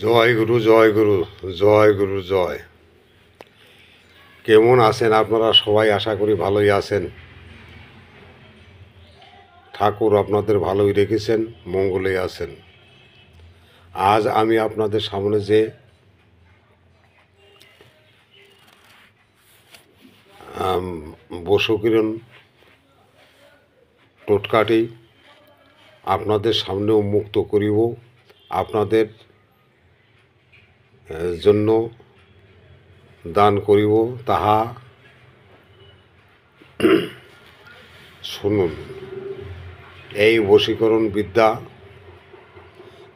জয় গুরু জয় গুরু জয় গুরু জয়। কেমন আছেন আপনারা সবাই? আশা করি ভালোই আছেন। ঠাকুর আপনাদের ভালোই রেখেছেন, মঙ্গলে আছেন। আজ আমি আপনাদের সামনে যে বসুকিরণ টোটকাটি আপনাদের সামনে উন্মুক্ত করিব, আপনাদের জন্য দান করিব, তাহা শুনুন। এই বশীকরণ বিদ্যা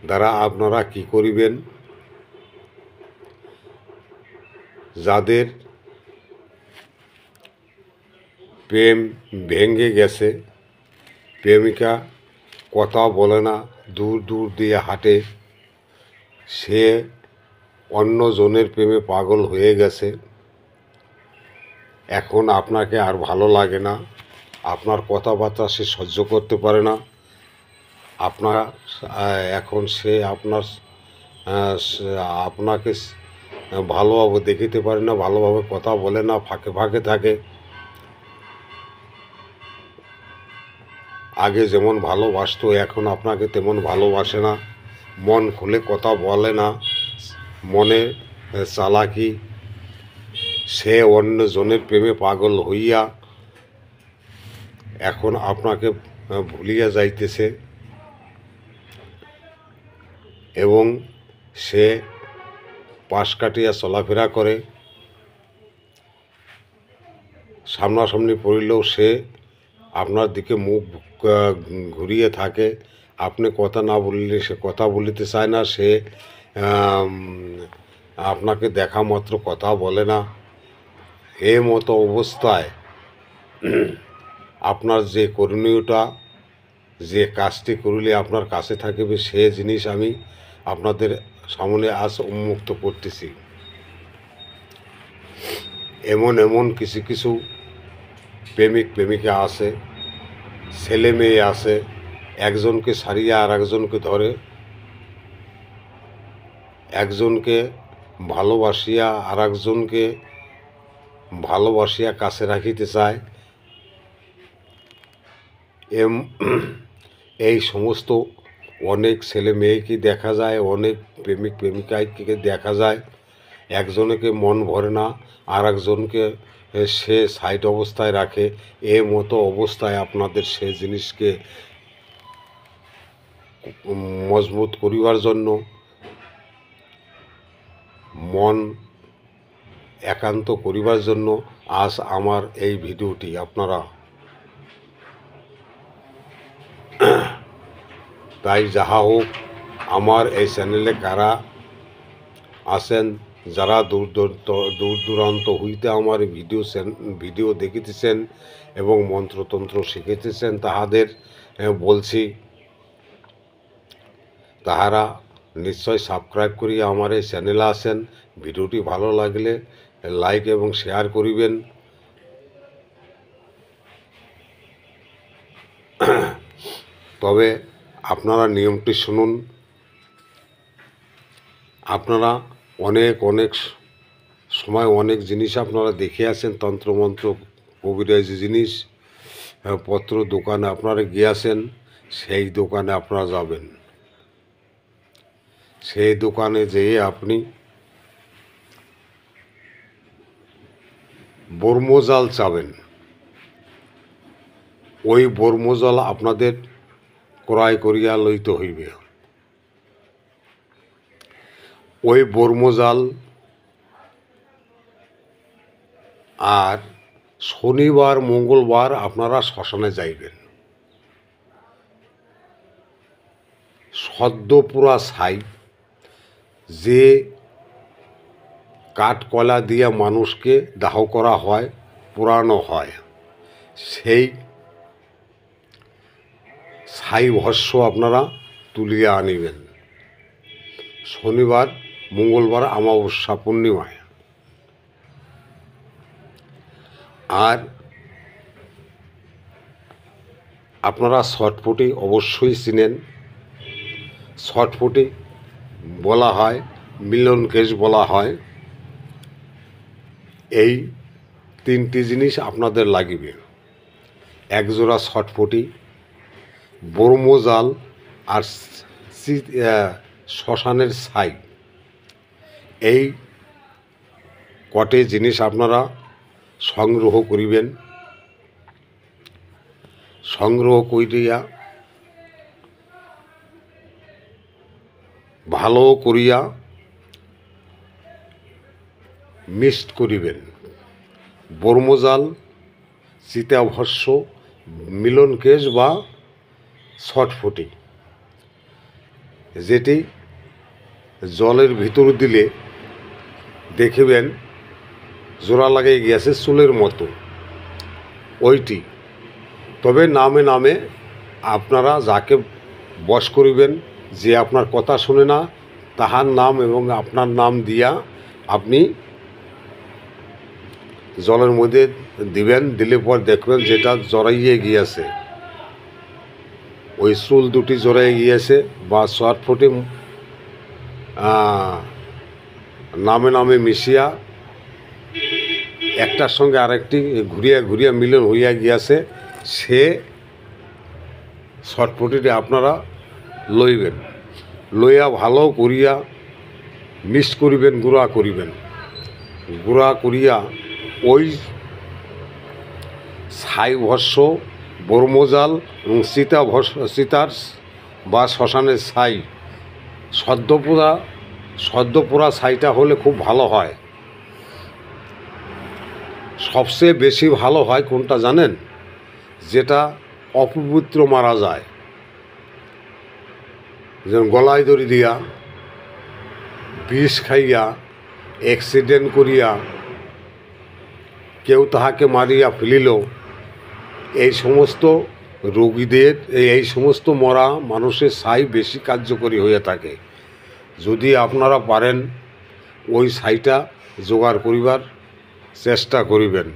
দ্বারা আপনারা কি করিবেন? যাদের প্রেম ভেঙে গেছে, প্রেমিকা কথা বলে না, দূর দূর দিয়ে হাঁটে, সে অন্যজনের প্রেমে পাগল হয়ে গেছে, এখন আপনাকে আর ভালো লাগে না, আপনার কথাবার্তা সে সহ্য করতে পারে না, আপনার এখন সে আপনাকে ভালোভাবে দেখিতে পারে না, ভালোভাবে কথা বলে না, ফাঁকে ফাঁকে থাকে। আগে যেমন ভালোবাসতো এখন আপনাকে তেমন ভালোবাসে না, মন খুলে কথা বলে না, মনে চালাকি, সে অন্যজনের প্রেমে পাগল হইয়া এখন আপনাকে ভুলিয়া যাইতেছে এবং সে পাশ কাটিয়া চলাফেরা করে। সামনাসামনি পড়িলেও সে আপনার দিকে মুখ ঘুরিয়ে থাকে, আপনি কথা না বললে সে কথা বলিতে চায় না, সে আপনাকে দেখা মাত্র কথা বলে না। এ মতো অবস্থায় আপনার যে করণীয়টা, যে কাজটি করলে আপনার কাছে থাকিবে, সে জিনিস আমি আপনাদের সামনে আজ উন্মুক্ত করতেছি। এমন এমন কিছু কিছু প্রেমিক প্রেমিকা আছে, ছেলে মেয়ে আছে, একজনকে সারিয়া আর একজনকে ধরে, একজনকে ভালোবাসিয়া আর একজনকে ভালোবাসিয়া কাছে রাখিতে চায়। এই সমস্ত অনেক ছেলে মেয়েকে দেখা যায়, অনেক প্রেমিক প্রেমিকাকে দেখা যায়, একজনকে মন ভরে না, আর একজনকে সে সাইড অবস্থায় রাখে। এ মতো অবস্থায় আপনাদের সে জিনিসকে মজবুত করিবার জন্য, মন একান্ত করিবার জন্য আজ আমার এই ভিডিওটি আপনারা তাই যাহা হোক, আমার এই চ্যানেলে কারা আছেন, যারা দূর দূরান্ত হইতে আমার ভিডিও দেখিতেছেন এবং মন্ত্রতন্ত্র শিখিতেছেন, তাহাদের বলছি তাহারা নিশ্চয় সাবস্ক্রাইব করিয়া আমার এই চ্যানেলে আসেন। ভিডিওটি ভালো লাগলে লাইক এবং শেয়ার করিবেন। তবে আপনারা নিয়মটি শুনুন। আপনারা অনেক অনেক সময় অনেক জিনিস আপনারা দেখে আছেন, তন্ত্রমন্ত্র কবিরাজি জিনিস পত্র দোকানে আপনারা গিয়েছেন, সেই দোকানে আপনারা যাবেন, সেই দোকানে যেয়ে আপনি বর্মজাল চাবেন। ওই বর্মজাল আপনাদের ক্রয় করিয়া লইতে হইবে। ওই বর্মজাল আর শনিবার মঙ্গলবার আপনারা শ্মশানে যাইবেন, সদ্যপুরা ছাই, যে কাঠকয়লা দিয়ে মানুষকে দাহ করা হয়, পোড়ানো হয়, সেই ছাই ভস্য আপনারা তুলিয়া আনিবেন শনিবার মঙ্গলবার অমাবস্যা পূর্ণিমায়। আর আপনারা ছটফটি অবশ্যই চিনেন। ছটফটি বলা হয়, মিলন কেশ বলা হয়। এই তিনটি জিনিস আপনাদের লাগিবে: একজোড়া ছটফটি, ব্রহ্মজাল, আর শ্মশানের ছাই। এই কটি জিনিস আপনারা সংগ্রহ করিবেন। সংগ্রহ করিয়া ভালো করিয়া মিক্সড করিবেন। ব্রহ্মজাল, চিতাভস্ম, মিলনকেশ বা ছটফটি, যেটি জলের ভিতর দিলে দেখিবেন জোড়া লাগিয়ে গিয়েছে চুলের মতো, ওইটি। তবে নামে নামে আপনারা যাকে বশ করিবেন, যে আপনার কথা শুনে না, তাহার নাম এবং আপনার নাম দিয়া আপনি জলের মধ্যে দিবেন। দিলে পর দেখবেন যেটা জড়াইয়ে গিয়েছে, ওই চুল দুটি জড়াইয়ে গিয়েছে বা ছটফটি নামে নামে মিশিয়া একটার সঙ্গে আরেকটি ঘুরিয়া ঘুরিয়া মিলন হইয়া গিয়াছে, সে ছটফটিটি আপনারা লইবেন। লইয়া ভালো করিয়া মিক্স করিবেন, গুঁড়া করিবেন। গুঁড়া করিয়া ওই ছাই ভস্ম, ব্রহ্মজাল এবং চিতার বা শ্মশানের ছাই, সদ্যপোড়া ছাইটা হলে খুব ভালো হয়। সবচেয়ে বেশি ভালো হয় কোনটা জানেন? যেটা অপবিত্র মারা যায়, যেমন গলায় দড়ি দিয়া, বিষ খাইয়া, অ্যাক্সিডেন্ট করিয়া কেউ তাহাকে মারিয়া ফেলিল, এই সমস্ত রোগীদের এই সমস্ত মরা মানুষের ছাই বেশি কার্যকরী হয়ে থাকে। যদি আপনারা পারেন ওই ছাইটা জোগাড় করিবার চেষ্টা করিবেন।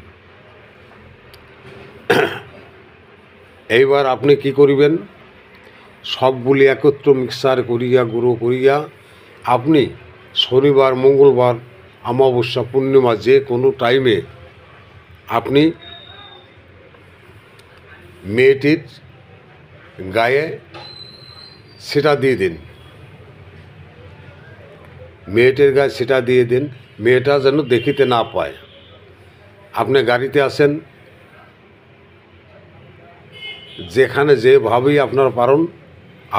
এইবার আপনি কি করিবেন? সবগুলি একত্র মিক্সার করিয়া গুঁড়ো করিয়া আপনি শনিবার, মঙ্গলবার, অমাবস্যা, পূর্ণিমা যে কোনো টাইমে আপনি মেয়েটির গায়ে সেটা দিয়ে দিন। মেয়েটির গায়ে সেটা দিয়ে দিন, মেয়েটা যেন দেখিতে না পায়। আপনি গাড়িতে আসেন, যেখানে যেভাবেই আপনার পারেন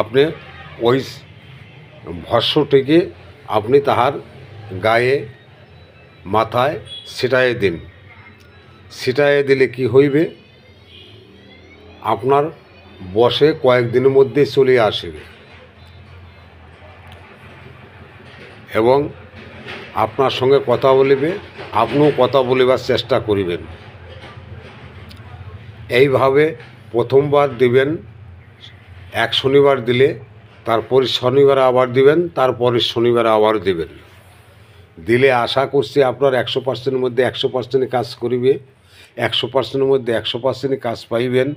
আপনি ওই ভস্মটিকে আপনি তাহার গায়ে, মাথায় ছিটাইয়ে দিন। ছিটাইয়ে দিলে কি হইবে? আপনার বসে কয়েকদিনের মধ্যে চলে আসবে এবং আপনার সঙ্গে কথা বলিবে, আপনিও কথা বলিবার চেষ্টা করিবেন। এইভাবে প্রথমবার দিবেন, এক শনিবার দিলে তারপরে শনিবারে আবার দিবেন, তারপরে শনিবারে আবার দিবেন। দিলে আশা করছি আপনার 100%-এর মধ্যে 100% কাজ করিবে, 100%-এর মধ্যে 100% কাজ পাইবেন।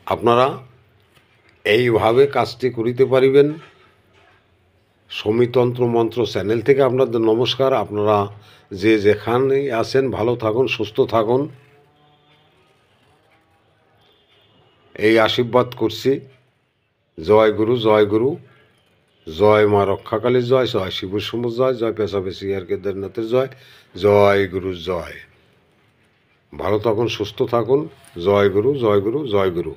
আপনারা এইভাবে কাজটি করিতে পারিবেন। সমীতন্ত্র মন্ত্র চ্যানেল থেকে আপনাদের নমস্কার। আপনারা যে যেখানেই আছেন ভালো থাকুন, সুস্থ থাকুন, এই আশীর্বাদ করছি। জয় গুরু, জয় গুরু, জয় মা রক্ষাকালীর জয়, জয় শিবুর সমুজ জয়, জয় পেশাপেশি আর কেদারনাথের জয়, জয় গুরু জয়। ভালো থাকুন, সুস্থ থাকুন। জয় গুরু, জয় গুরু, জয় গুরু।